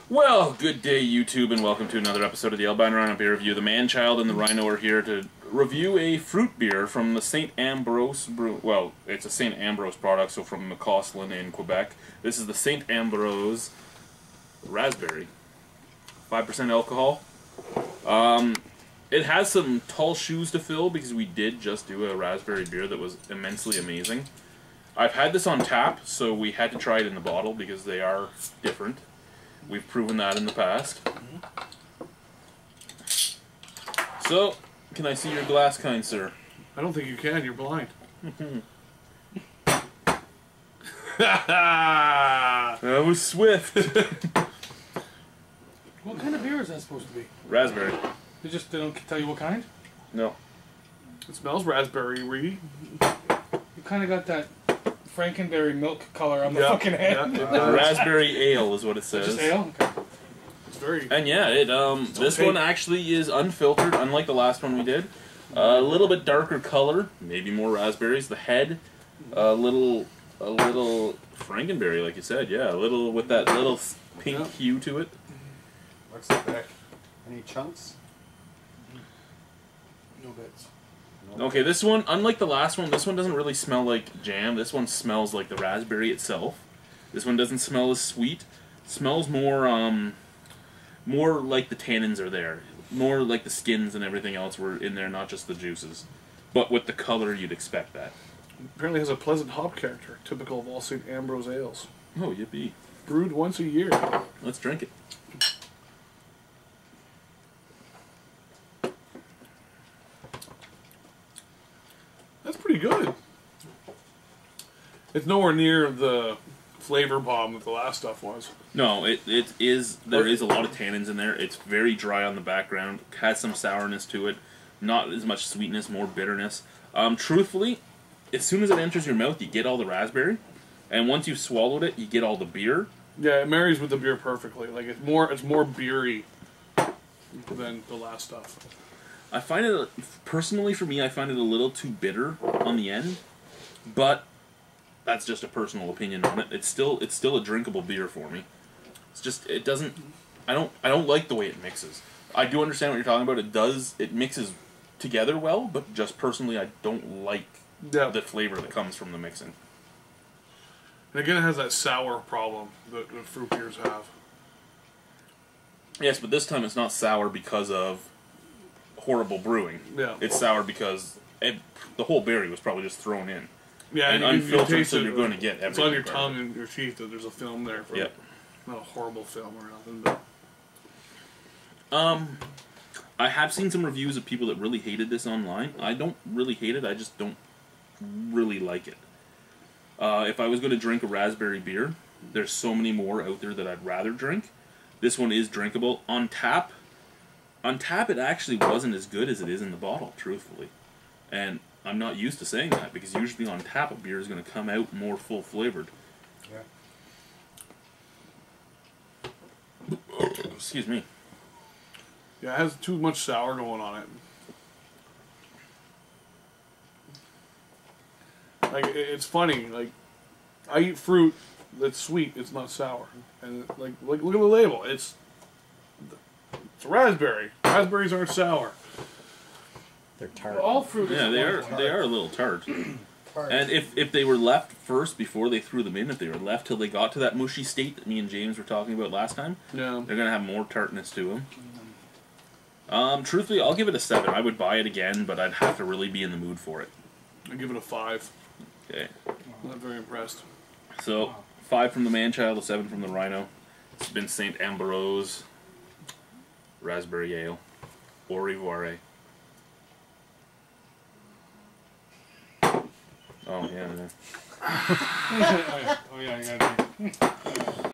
Well, good day, YouTube, and welcome to another episode of the Albino Rhino Beer Review. The Man-Child and the Rhino are here to review a fruit beer from the St. Ambroise brew. Well, it's a St. Ambroise product, so from McCausland in Quebec. This is the St. Ambroise Raspberry. 5% alcohol. It has some tall shoes to fill because we did just do a raspberry beer that was immensely amazing. I've had this on tap, so we had to try it in the bottle because they are different. We've proven that in the past. So, can I see your glass, kind sir? I don't think you can. You're blind. That was swift. What kind of beer is that supposed to be? Raspberry. They don't tell you what kind? No. It smells raspberry-y. You kind of got that Frankenberry milk color on the fucking head. Yeah, raspberry ale is what it says. Just ale? Okay. It's very... And yeah, this one actually is unfiltered, unlike the last one we did. A little bit darker color, maybe more raspberries. The head, a little Frankenberry, like you said. Yeah, a little with that little pink hue to it. What's the back? Any chunks? No bits. Okay, this one, unlike the last one, this one doesn't really smell like jam. This one smells like the raspberry itself. This one doesn't smell as sweet. It smells more, more like the tannins are there. More like the skins and everything else were in there, not just the juices. But with the color, you'd expect that. Apparently has a pleasant hop character, typical of all St. Ambrose ales. Oh, yippee. Brewed once a year. Let's drink it. That's pretty good. It's nowhere near the flavor bomb that the last stuff was. No, it is. There is a lot of tannins in there. It's very dry on the background. Has some sourness to it. Not as much sweetness, more bitterness. Truthfully, as soon as it enters your mouth, you get all the raspberry, and once you've swallowed it, you get all the beer. Yeah, it marries with the beer perfectly. Like it's more beery than the last stuff. I find it, personally for me, I find it a little too bitter on the end, but that's just a personal opinion on it. It's still a drinkable beer for me. It's just, it doesn't, I don't like the way it mixes. I do understand what you're talking about. It mixes together well, but just personally, I don't like the flavor that comes from the mixing. And again, it has that sour problem that fruit beers have. Yes, but this time it's not sour because of horrible brewing. Yeah. It's sour because the whole berry was probably just thrown in. Yeah, and unfiltered, so you're going to get everything. It's on your tongue and your teeth that there's a film there. Yep. Not a horrible film or nothing, but... I have seen some reviews of people that really hated this online. I don't really hate it, I just don't really like it. If I was going to drink a raspberry beer, there's so many more out there that I'd rather drink. This one is drinkable. On tap, it actually wasn't as good as it is in the bottle, truthfully. And I'm not used to saying that, because usually on tap a beer is going to come out more full-flavored. Yeah. Excuse me. Yeah, it has too much sour going on it. Like, it's funny, like, I eat fruit that's sweet, it's not sour. And, like look at the label, it's raspberry. Raspberries aren't sour. They're tart. All fruit is They are a little tart. And if they were left first before they threw them in, if they were left till they got to that mushy state that me and James were talking about last time, they're going to have more tartness to them. Truthfully, I'll give it a 7. I would buy it again, but I'd have to really be in the mood for it. I give it a 5. Okay. I'm not very impressed. So, 5 from the Man-Child, a 7 from the Rhino. It's been St. Ambroise Raspberry Ale. Au revoir. Oh, yeah. Oh, yeah, you gotta drink.